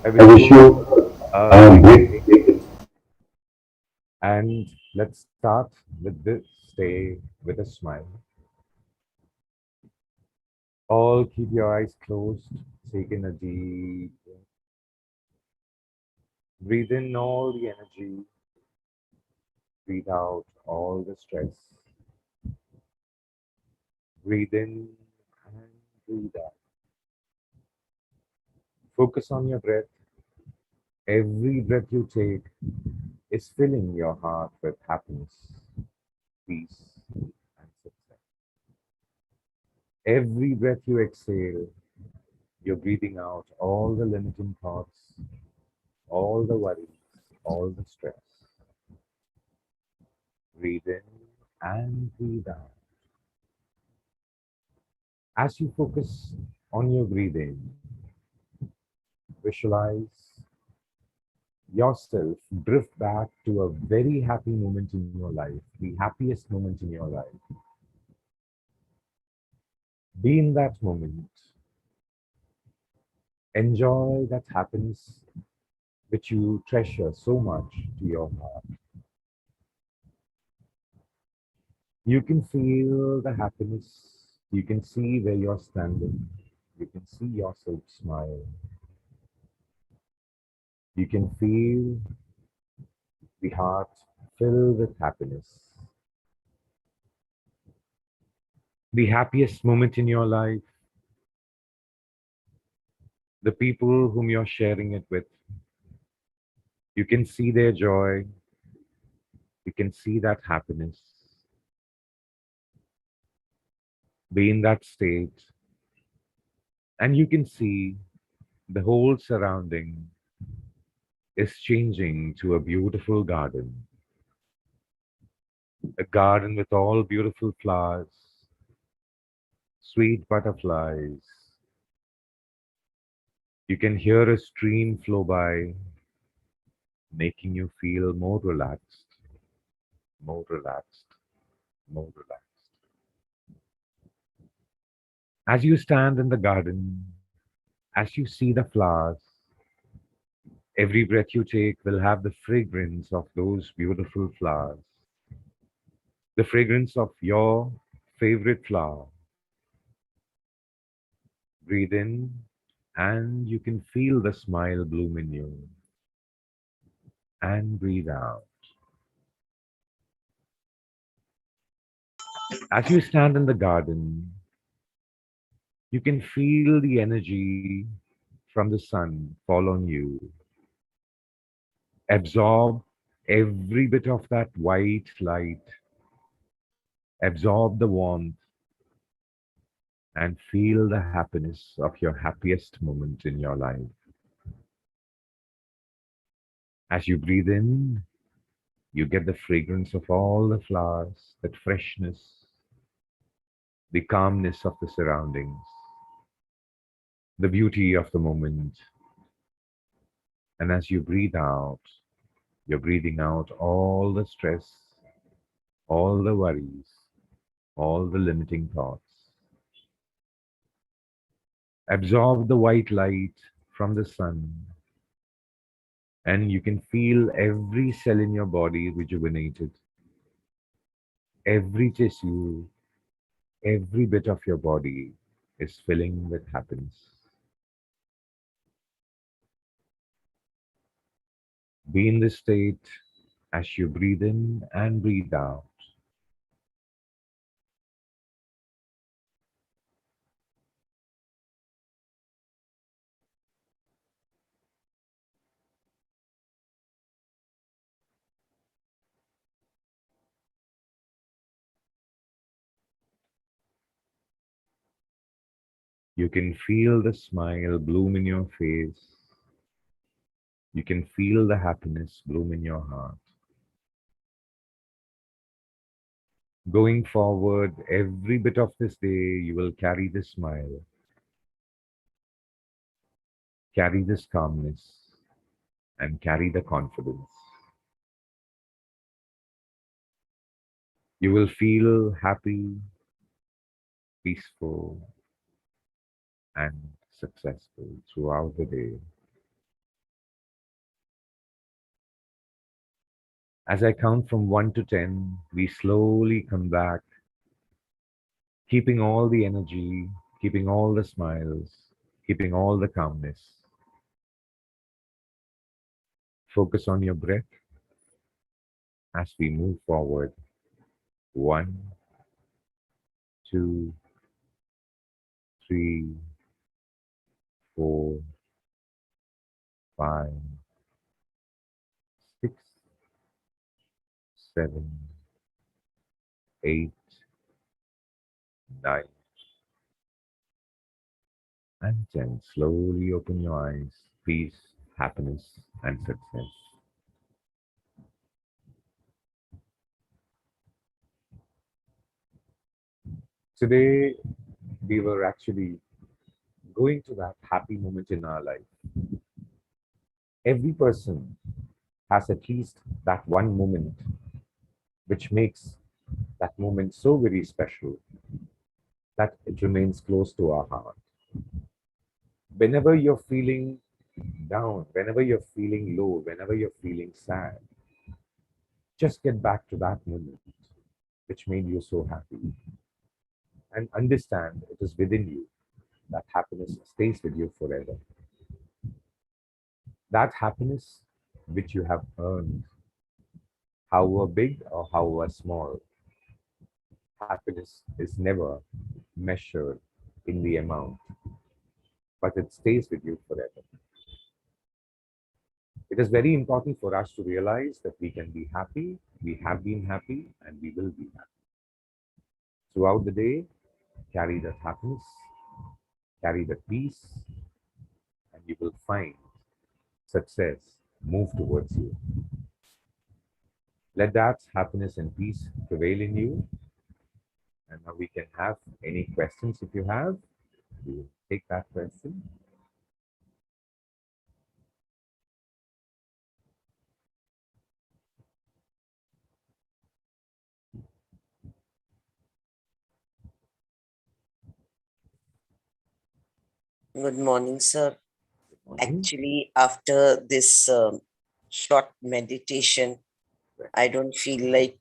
I I wish wish you you a a great great day. day. And let's start with this day with a smile. All keep your eyes closed. Take in a deep breath. Breathe in all the energy. Breathe out all the stress. Breathe in and breathe out. Focus on your breath. Every breath you take is filling your heart with happiness, peace, and success. Every breath you exhale, you're breathing out all the limiting thoughts, all the worries, all the stress. Breathe in and breathe out. As you focus on your breathing, visualize yourself drift back to a very happy moment in your life, the happiest moment in your life. Be in that moment. Enjoy that happiness which you treasure so much to your heart. You can feel the happiness. You can see where you're standing. You can see yourself smile. You can feel the heart filled with happiness. The happiest moment in your life, the people whom you're sharing it with, you can see their joy. You can see that happiness. Be in that state, and you can see the whole surrounding is changing to a beautiful garden. A garden with all beautiful flowers, sweet butterflies. You can hear a stream flow by, making you feel more relaxed, more relaxed, more relaxed. As you stand in the garden, as you see the flowers, every breath you take will have the fragrance of those beautiful flowers, the fragrance of your favorite flower. Breathe in, and you can feel the smile bloom in you. And breathe out. As you stand in the garden, you can feel the energy from the sun fall on you. Absorb every bit of that white light, absorb the warmth, and feel the happiness of your happiest moment in your life. As you breathe in, you get the fragrance of all the flowers, that freshness, the calmness of the surroundings, the beauty of the moment. And as you breathe out, you're breathing out all the stress, all the worries, all the limiting thoughts. Absorb the white light from the sun, and you can feel every cell in your body rejuvenated. Every tissue, every bit of your body is filling with happiness. Be in this state as you breathe in and breathe out. You can feel the smile bloom in your face. You can feel the happiness bloom in your heart. Going forward, every bit of this day, you will carry this smile, carry this calmness, and carry the confidence. You will feel happy, peaceful, and successful throughout the day. As I count from 1 to 10, we slowly come back, keeping all the energy, keeping all the smiles, keeping all the calmness. Focus on your breath as we move forward. 1, 2, 3, 4, 5, 6, 7, 8, 9, and 10. Slowly open your eyes. Peace, happiness, and success. Today, we were actually going to that happy moment in our life. Every person has at least that one moment which makes that moment so very special that it remains close to our heart. Whenever you're feeling down, whenever you're feeling low, whenever you're feeling sad, just get back to that moment which made you so happy and understand it is within you. That happiness stays with you forever. That happiness which you have earned, however big or however small, happiness is never measured in the amount, but it stays with you forever. It is very important for us to realize that we can be happy, we have been happy, and we will be happy. Throughout the day, carry that happiness, carry that peace, and you will find success move towards you. Let that happiness and peace prevail in you. And now we can have any questions if you have. We will take that question. Good morning, sir. Good morning. Actually, after this short meditation, I don't feel like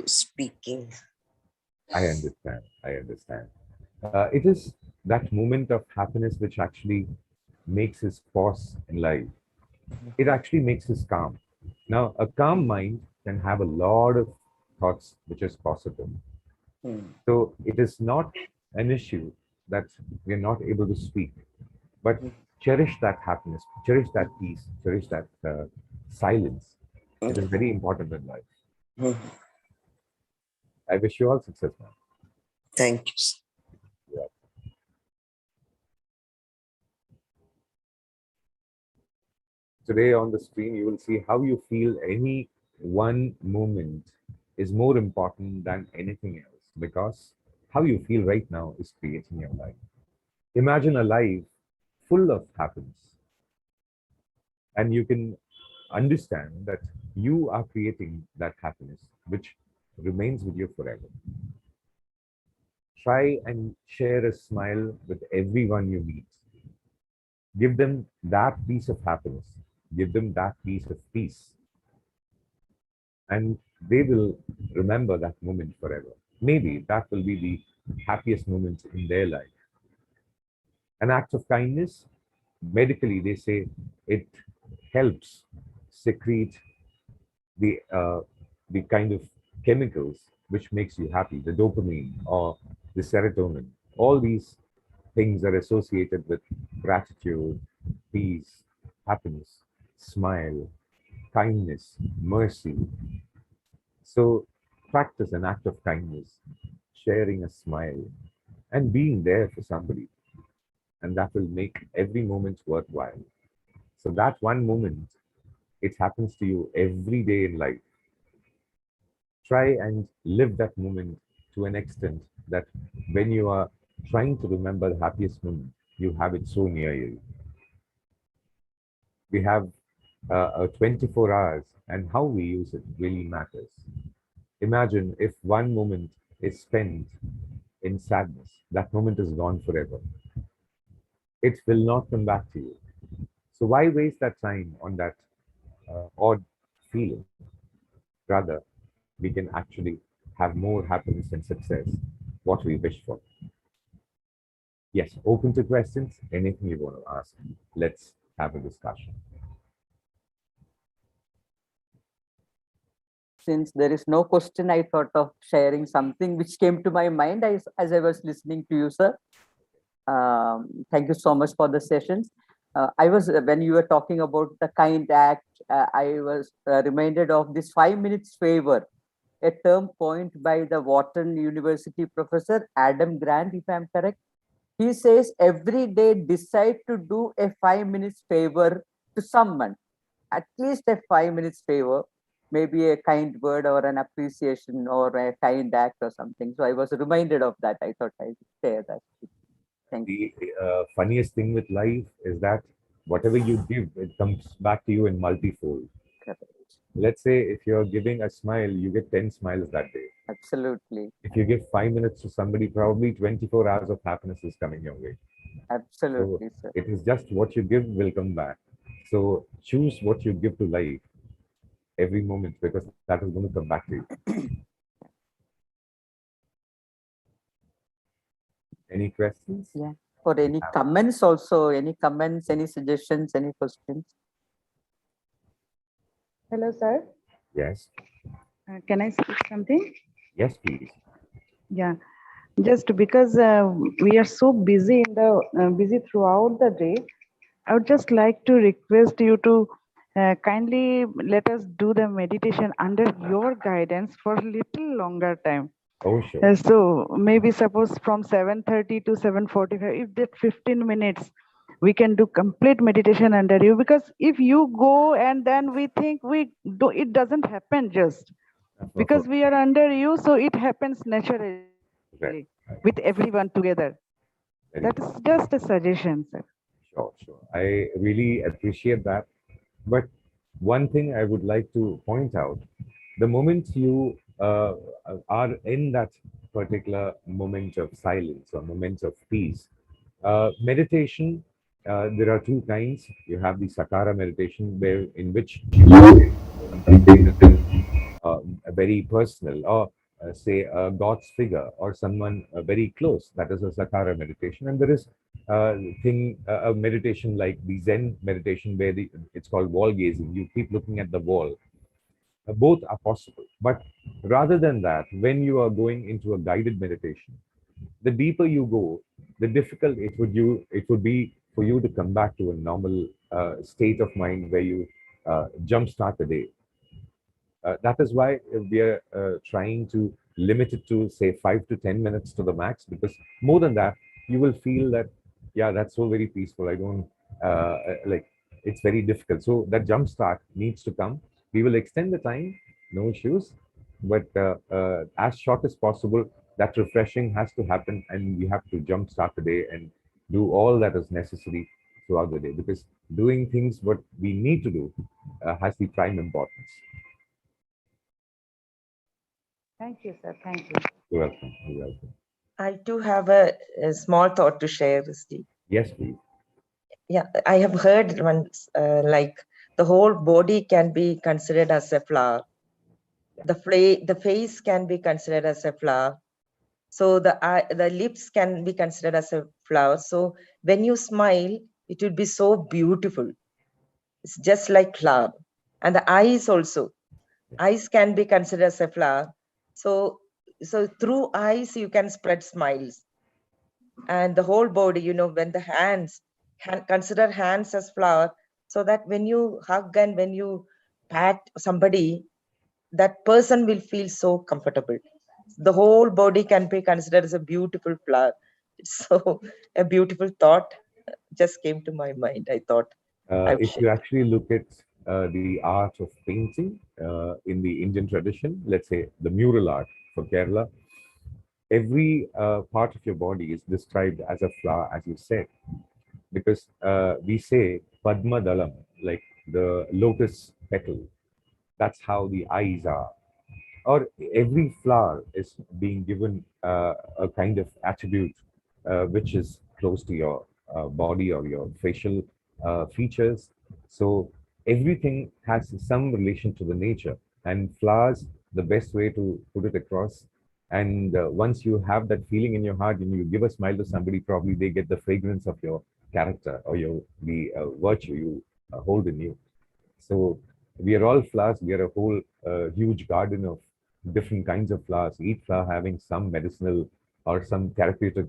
speaking. I understand. I understand. It is that moment of happiness which actually makes us pause in life. It actually makes us calm. Now, a calm mind can have a lot of thoughts which is possible. Hmm. So it is not an issue that we are not able to speak, but cherish that happiness, cherish that peace, cherish that silence. It is very important in life. Mhm. I wish you all success, man. Thank you, sir. Yeah. Today on the screen, you will see how you feel any one moment is more important than anything else because how you feel right now is creating your life. Imagine a life full of happiness, and you can understand that you are creating that happiness which remains with you forever. Try and share a smile with everyone you meet. Give them that piece of happiness, give them that piece of peace, and they will remember that moment forever. Maybe that will be the happiest moment in their life. An act of kindness, medically, they say it helps secrete the the kind of chemicals which makes you happy, the dopamine or the serotonin. All these things are associated with gratitude, peace, happiness, smile, kindness, mercy. So practice an act of kindness, sharing a smile, and being there for somebody, and that will make every moment worthwhile. So that one moment, it happens to you every day in life. Try and live that moment to an extent that when you are trying to remember the happiest moment, you have it so near you. We have a 24 hours, and how we use it really matters. Imagine if one moment is spent in sadness, that moment is gone forever. It will not come back to you. So why waste that time on that odd feeling? Rather, we can actually have more happiness and success, what we wish for. Yes, open to questions, anything you want to ask. Let's have a discussion. Since there is no question, I thought of sharing something which came to my mind as I was listening to you, sir. Thank you so much for the sessions. I was when you were talking about the kind act, I was reminded of this 5 minutes favor, a term coined by the Wharton University professor Adam Grant, if I'm correct. He says every day decide to do a 5 minutes favor to someone, at least a 5 minutes favor, maybe a kind word or an appreciation or a kind act or something. So I was reminded of that. I thought I would share that. Thank you. The funniest thing with life is that whatever you give, it comes back to you in multifold. Correct. Let's say if you're giving a smile, you get 10 smiles that day. Absolutely. If you give 5 minutes to somebody, probably 24 hours of happiness is coming your way. So Absolutely, sir. it is just what you give will come back. So choose what you give to life every moment because that is going to come back to you. Any questions? Yeah. Or We any have. comments also, any comments, any suggestions, any questions? Hello, sir. Yes. Can I speak something? Yes, please. Yeah, just because we are so busy in the busy throughout the day, I would just like to request you to kindly let us do the meditation under your guidance for a little longer time. Oh, sure. So maybe suppose from 7:30 to 7:45, if that 15 minutes we can do complete meditation under you, because if you go and then we think we do, it doesn't happen just because we are under you, so it happens naturally Right. with everyone together. That Very is good. just a suggestion, sir. Sure, sure. I really appreciate that. But one thing I would like to point out, the moment you are in that particular moment of silence or moment of peace, meditation, there are two kinds. You have the Sakara meditation, where in which you something that is very personal, or say God's figure or someone very close. That is a Sakara meditation, and there is thing a meditation like the Zen meditation, where it's called wall gazing. You keep looking at the wall. Both are possible, but rather than that, when you are going into a guided meditation, the deeper you go, the difficult it would be for you to come back to a normal state of mind where you jumpstart the day. That is why we are trying to limit it to say 5 to 10 minutes to the max, because more than that, you will feel that, yeah, that's so very peaceful. I don't like it's very difficult. So that jump start needs to come. We will extend the time, no issues, but as short as possible, that refreshing has to happen, and we have to jump start the day and do all that is necessary throughout the day, because doing things what we need to do has the prime importance. Thank you, sir. Thank you. You're welcome. You're welcome. I too have a small thought to share, Steve. Yes, please. Yeah, I have heard once, like the whole body can be considered as a flower. The face can be considered as a flower. So the lips can be considered as a flower. So when you smile, it will be so beautiful. It's just like flower. And the eyes also. Eyes can be considered as a flower. So through eyes you can spread smiles. And the whole body, when the consider hands as flower, so that when you hug and when you pat somebody, that person will feel so comfortable. The whole body can be considered as a beautiful flower. So a beautiful thought just came to my mind. I thought I would If share. you actually look at the art of painting in the Indian tradition, let's say the mural art for Kerala, every part of your body is described as a flower, as you said, because we say Padma Dalam, like the lotus petal. That's how the eyes are. Or every flower is being given a kind of attribute which is close to your body or your facial features. So everything has some relation to the nature. And flowers, the best way to put it across. And once you have that feeling in your heart and you give a smile to somebody, probably they get the fragrance of your character or your the virtue you hold in you. So we are all flowers. We are a whole huge garden of different kinds of flowers. Each flower having some medicinal or some therapeutic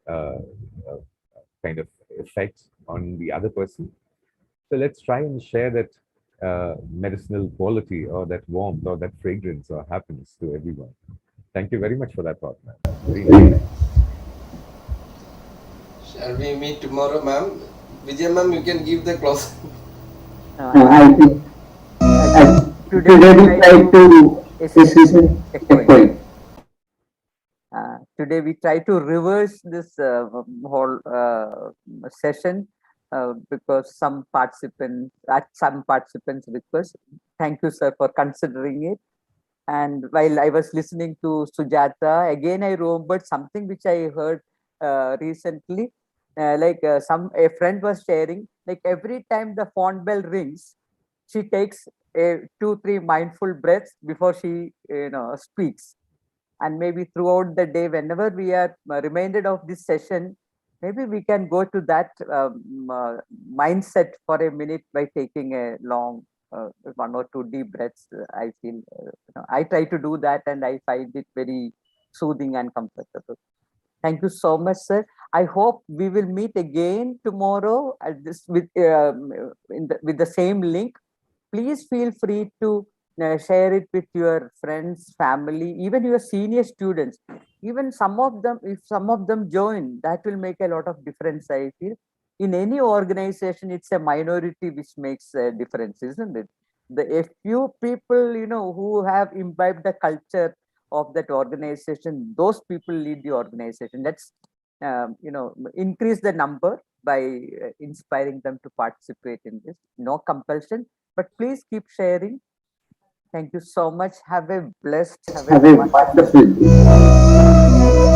uh, uh, kind of effects on the other person. So let's try and share that medicinal quality or that warmth or that fragrance or happiness to everyone. Thank you very much for that thought, man. Very nice. Shall we meet tomorrow, ma'am? Vijay, ma'am, you can give the close. I I think today we today we try try to to yes, assist echoing. echoing. Today we try to reverse this whole session because some participants request. Thank you, sir, for considering it. And while I was listening to Sujata, again I remembered something which I heard recently. Some a friend was sharing, like every time the phone bell rings, she takes a 2 3 mindful breaths before she speaks. And maybe throughout the day, whenever we are reminded of this session, maybe we can go to that mindset for a minute by taking a long 1 or 2 deep breaths. I feel I try to do that and I find it very soothing and comfortable. Thank you so much, sir. I hope we will meet again tomorrow at this with the same link. Please feel free to share it with your friends, family, even your senior students. Even some of them, if some of them join, that will make a lot of difference, I feel. In any organization, it's a minority which makes a difference, isn't it? A few people, who have imbibed the culture of that organization, those people lead the organization. Let's, increase the number by inspiring them to participate in this. No compulsion, but please keep sharing. Thank you so much. Have a blessed, have a Have a wonderful wonderful day.